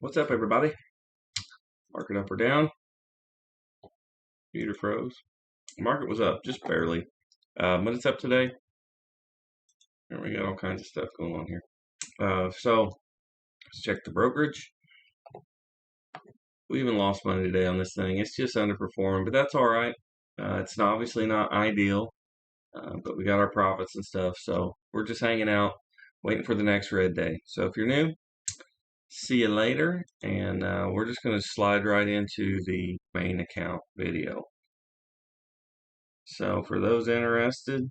What's up, everybody? Market up or down? Computer froze. Market was up, just barely. But it's up today. And we got all kinds of stuff going on here. So let's check the brokerage. We even lost money today on this thing. It's just underperforming, but that's all right. It's obviously not ideal, but we got our profits and stuff. So we're just hanging out, waiting for the next red day. So if you're new, see you later. And we're just going to slide right into the main account video. So for those interested,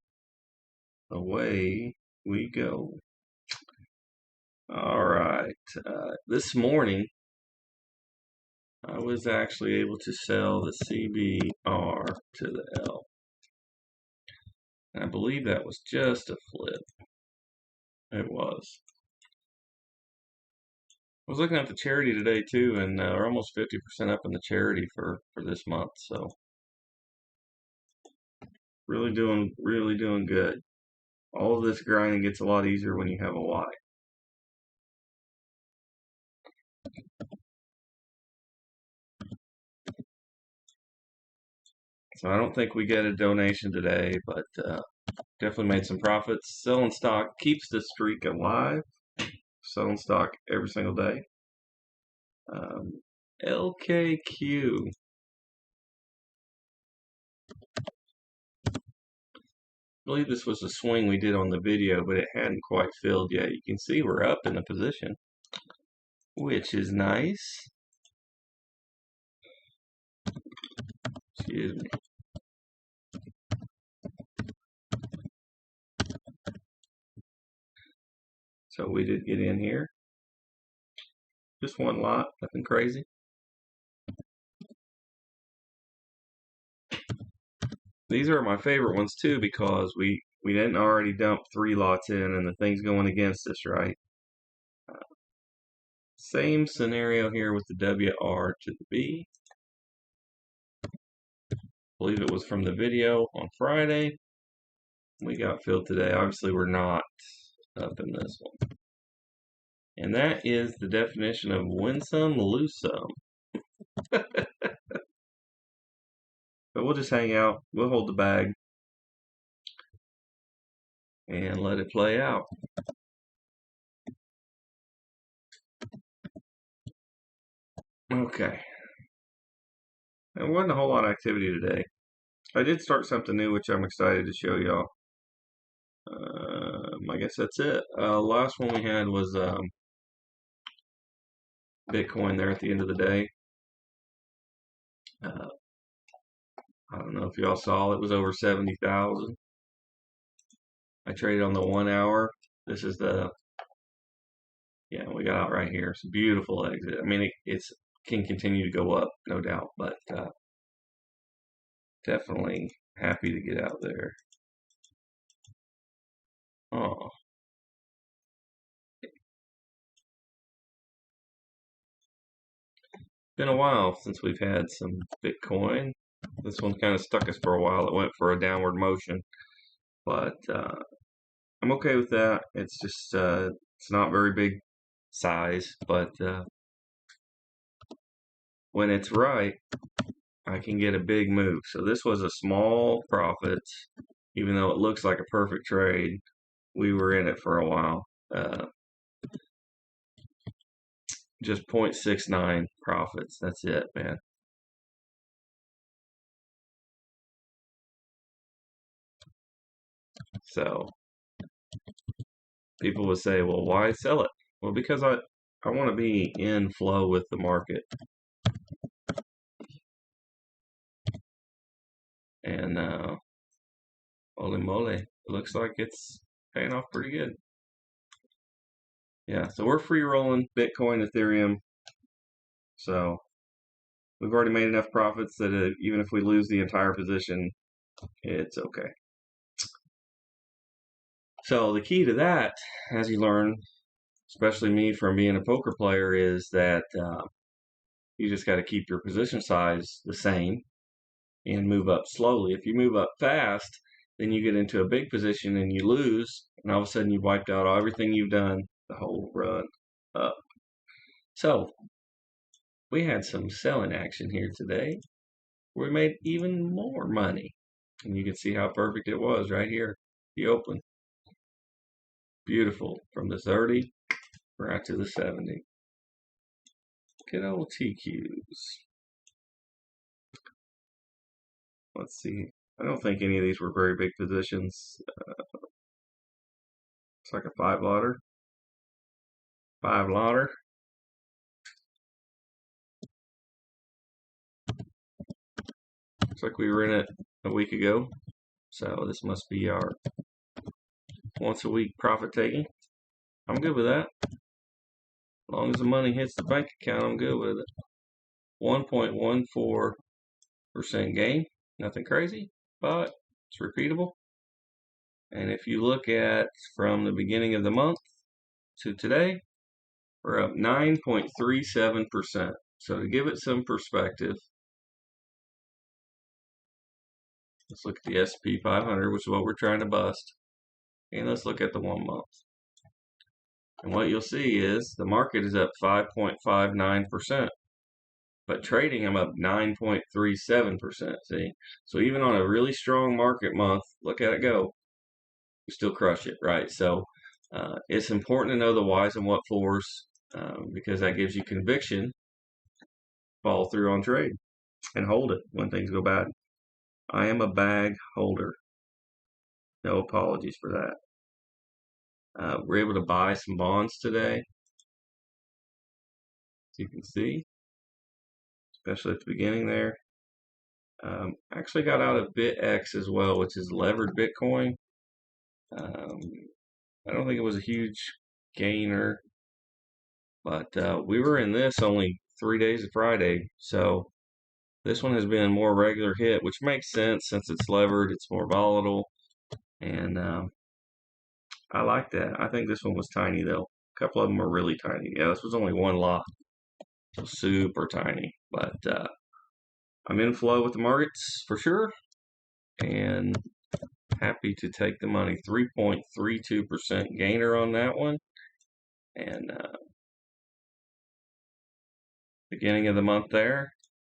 away we go. All right. This morning, I was actually able to sell the CBR to the L. And I believe that was just a flip. It was. I was looking at the charity today too, and we're almost 50% up in the charity for this month. So really doing good. All of this grinding gets a lot easier when you have a Y. So I don't think we get a donation today, but definitely made some profits. Selling stock keeps the streak alive. Selling stock every single day. LKQ. I believe this was a swing we did on the video, but it hadn't quite filled yet. You can see we're up in the position, which is nice. Excuse me. So we did get in here. Just one lot, nothing crazy. These are my favorite ones too because we didn't already dump 3 lots in and the thing's going against us, right? Same scenario here with the WR to the B. I believe it was from the video on Friday. We got filled today. Obviously, we're not up in this one. And that is the definition of win some, lose some. But we'll just hang out. We'll hold the bag and let it play out. Okay. There wasn't a whole lot of activity today. I did start something new, which I'm excited to show y'all. I guess that's it. Last one we had was Bitcoin there at the end of the day. I don't know if y'all saw it was over 70,000. I traded on the 1 hour. This is the, yeah, we got out right here. It's a beautiful exit. I mean, it can continue to go up, no doubt, but definitely happy to get out there. Oh. Been a while since we've had some Bitcoin. This one kind of stuck us for a while. It went for a downward motion, but I'm okay with that. It's just it's not very big size, but when it's right, I can get a big move. So this was a small profit, even though it looks like a perfect trade. We were in it for a while. Just 0.69 profits. That's it, man. So people would say, well, why sell it? Well, because I want to be in flow with the market. And holy moly, it looks like it's paying off pretty good. Yeah, so we're free rolling Bitcoin, Ethereum. So we've already made enough profits that even if we lose the entire position, it's okay. So the key to that, as you learn, especially me from being a poker player, is that you just got to keep your position size the same and move up slowly. If you move up fast, then you get into a big position and you lose, and all of a sudden you've wiped out everything you've done the whole run up. So we had some selling action here today. We made even more money. And you can see how perfect it was right here. The open. Beautiful. From the 30 right to the 70. Good old TQs. Let's see. I don't think any of these were very big positions. It's like a 5 lotter. 5 lotter. Looks like we were in it a week ago. So this must be our once a week profit taking. I'm good with that. As long as the money hits the bank account, I'm good with it. 1.14% gain. Nothing crazy, but it's repeatable. And if you look at from the beginning of the month to today, we're up 9.37%. So to give it some perspective, let's look at the S&P 500, which is what we're trying to bust. And let's look at the 1 month. And what you'll see is the market is up 5.59%. But trading, I'm up 9.37%. See? So even on a really strong market month, look at it go. We still crush it, right? So it's important to know the whys and what fors because that gives you conviction. Follow through on trade and hold it when things go bad. I am a bag holder. No apologies for that. We're able to buy some bonds today. As you can see, especially at the beginning there. Actually got out of BitX as well, which is levered Bitcoin. I don't think it was a huge gainer, but we were in this only 3 days of Friday, so this one has been a more regular hit, which makes sense since it's levered, it's more volatile, and I like that. I think this one was tiny though. A couple of them were really tiny. Yeah, this was only one lot, so super tiny, but I'm in flow with the markets for sure, and happy to take the money. 3.32% gainer on that one. And beginning of the month there,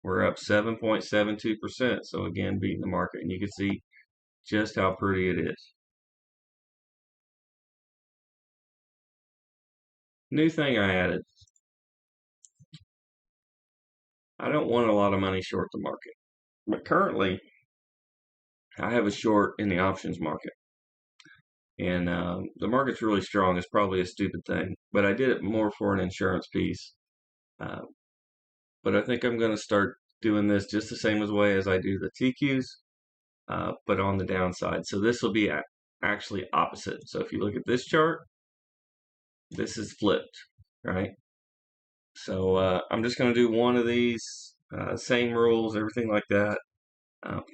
we're up 7.72%. So again, beating the market. And you can see just how pretty it is. New thing I added. I don't want a lot of money short the market. But currently, I have a short in the options market. And the market's really strong. It's probably a stupid thing. But I did it more for an insurance piece. But I think I'm going to start doing this just the same way as I do the TQs, but on the downside. So this will be actually opposite. So if you look at this chart, this is flipped, right? So I'm just going to do one of these, same rules, everything like that.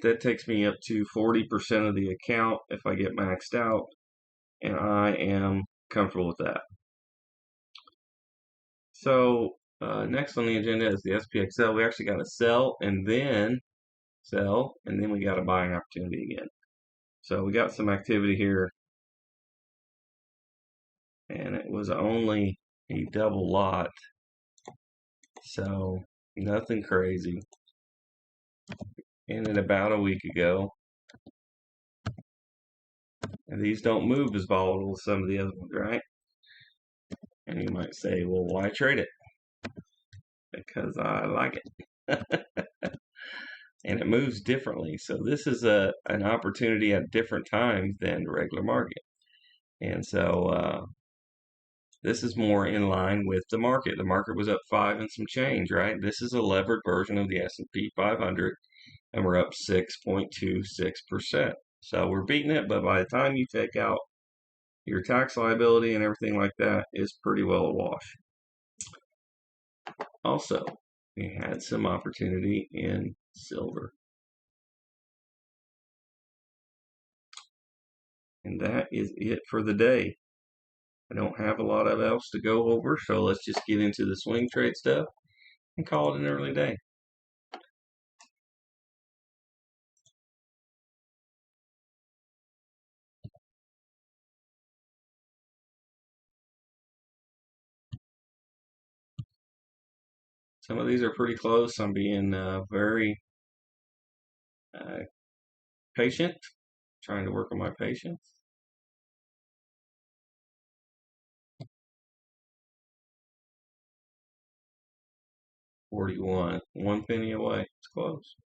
That takes me up to 40% of the account if I get maxed out, and I am comfortable with that. So next on the agenda is the SPXL. We actually got to sell and then we got a buying opportunity again. So we got some activity here, and it was only a double lot, so nothing crazy. Ended about a week ago, and these don't move as volatile as some of the other ones, right? And you might say, well, why trade it? Because I like it. And it moves differently. So this is an opportunity at different times than the regular market. And so this is more in line with the market. The market was up 5 and some change, right? This is a levered version of the S&P 500, and we're up 6.26%. So we're beating it, but by the time you take out your tax liability and everything like that, is pretty well a wash. Also, we had some opportunity in silver. And that is it for the day. I don't have a lot of else to go over, so let's just get into the swing trade stuff and call it an early day. Some of these are pretty close. I'm being very uh, patient, trying to work on my patience. 41, 1 penny away. It's close.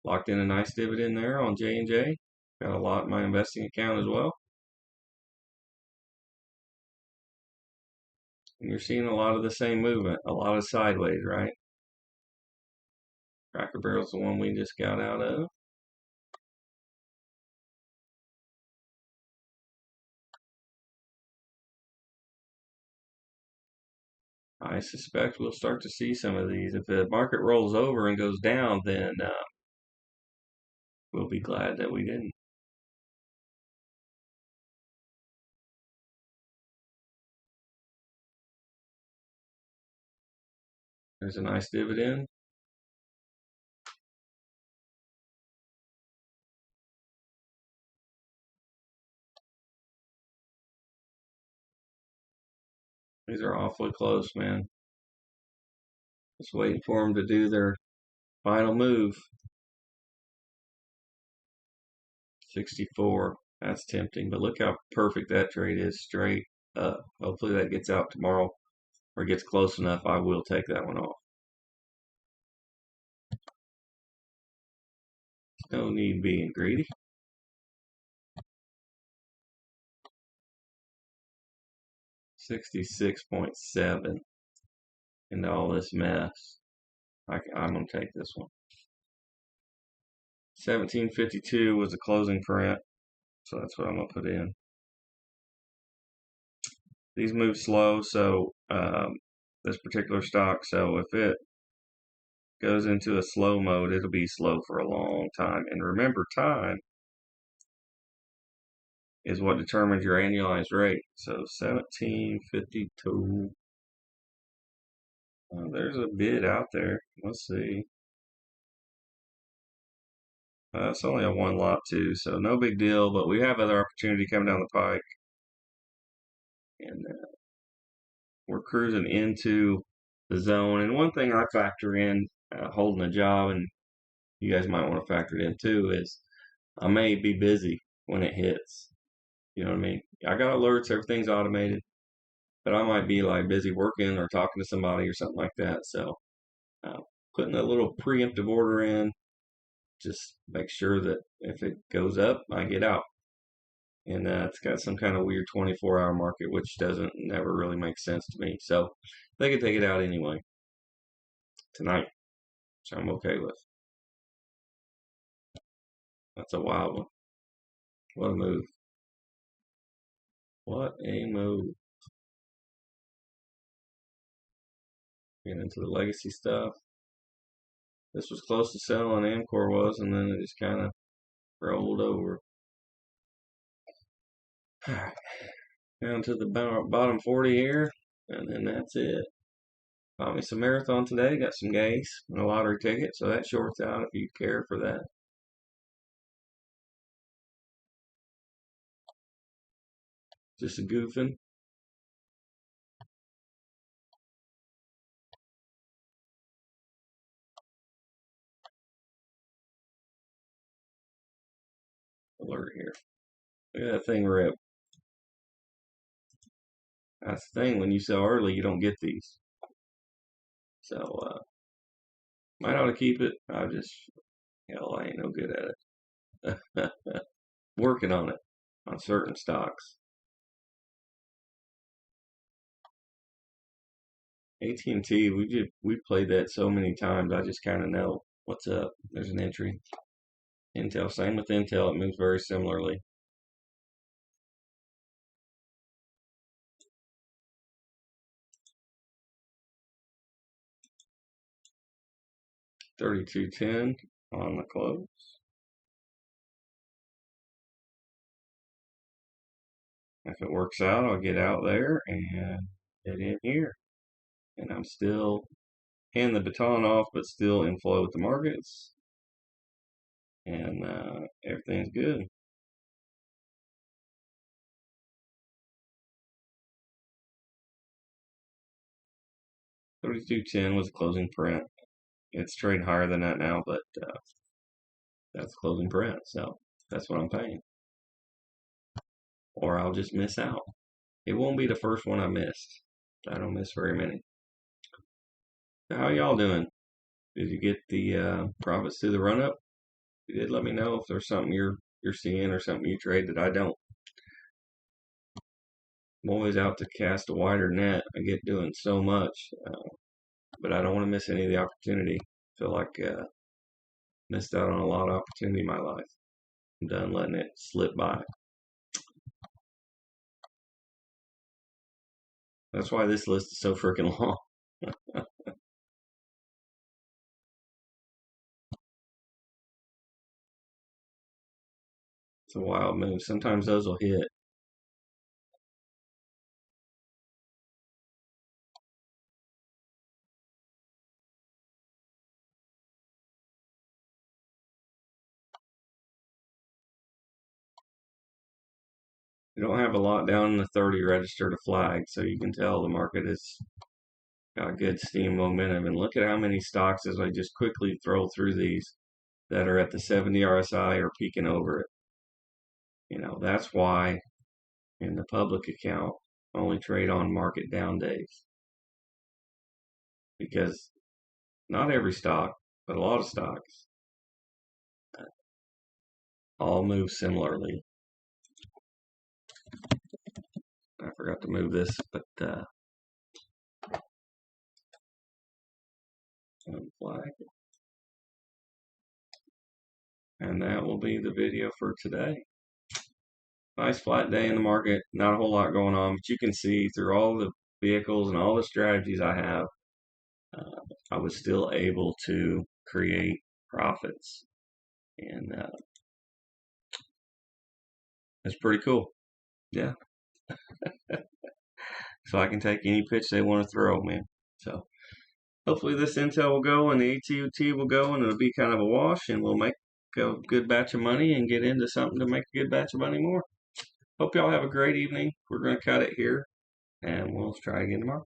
Locked in a nice dividend there on J&J. Got a lot in my investing account as well. And you're seeing a lot of the same movement, a lot of sideways, right? Cracker Barrel's the one we just got out of. I suspect we'll start to see some of these. If the market rolls over and goes down, then we'll be glad that we didn't. There's a nice dividend. These are awfully close, man. Just waiting for them to do their final move. 64. That's tempting, but look how perfect that trade is, straight up. Hopefully that gets out tomorrow or gets close enough. I will take that one off. No need being greedy. 66.7 into all this mess. I'm going to take this one. 1752 was the closing print, so that's what I'm going to put in. These move slow, so this particular stock, so if it goes into a slow mode, it'll be slow for a long time. And remember, time is what determines your annualized rate. So 1752. There's a bid out there. Let's see. It's only a one lot too, so no big deal. But we have other opportunity coming down the pike, and we're cruising into the zone. And one thing I factor in holding a job, and you guys might want to factor it in too, is I may be busy when it hits. You know what I mean? I got alerts, everything's automated, but I might be like busy working or talking to somebody or something like that. So uh, putting a little preemptive order in, just make sure that if it goes up, I get out. And it's got some kind of weird 24-hour market, which doesn't never really make sense to me. So they can take it out anyway tonight, which I'm okay with. That's a wild one. What a move. What a move. Get into the legacy stuff. This was close to selling, Amcor was, and then it just kind of rolled over. Down to the bottom 40 here, and then that's it. Bought me some marathon today, got some gas and a lottery ticket, so that shorts out if you care for that. Just a goofing. Alert here. Look at that thing rip. That's the thing, when you sell early, you don't get these. So, might ought to keep it. Hell, I ain't no good at it. Working on it, on certain stocks. AT&T, we played that so many times, I just kind of know what's up. There's an entry. Intel, same with Intel, it moves very similarly. $32.10 on the close. If it works out, I'll get out there and get in here. And I'm still handing the baton off, but still in flow with the markets. And everything's good. 32.10 was a closing print. It's trading higher than that now, but that's closing print, so that's what I'm paying. Or I'll just miss out. It won't be the first one I missed. I don't miss very many. How y'all doing? Did you get the profits through the run up? You did, let me know if there's something you're seeing or something you trade that I don't. I'm always out to cast a wider net. I get doing so much, but I don't want to miss any of the opportunity. I feel like missed out on a lot of opportunity in my life. I'm done letting it slip by. That's why this list is so freaking long. It's a wild move. Sometimes those will hit. You don't have a lot down in the 30 register to flag, so you can tell the market has got good steam momentum. And look at how many stocks, as I just quickly throw through these, that are at the 70 RSI or peeking over it. That's why in the public account, I only trade on market down days. Because not every stock, but a lot of stocks all move similarly. I forgot to move this, but flag. And that will be the video for today. Nice flat day in the market, not a whole lot going on, but you can see through all the vehicles and all the strategies I have, I was still able to create profits. And it's pretty cool. Yeah. So I can take any pitch they want to throw, man. So hopefully this Intel will go and the ATUT will go and it'll be kind of a wash and we'll make a good batch of money and get into something to make a good batch of money more. Hope y'all have a great evening. We're going to cut it here and we'll try again tomorrow.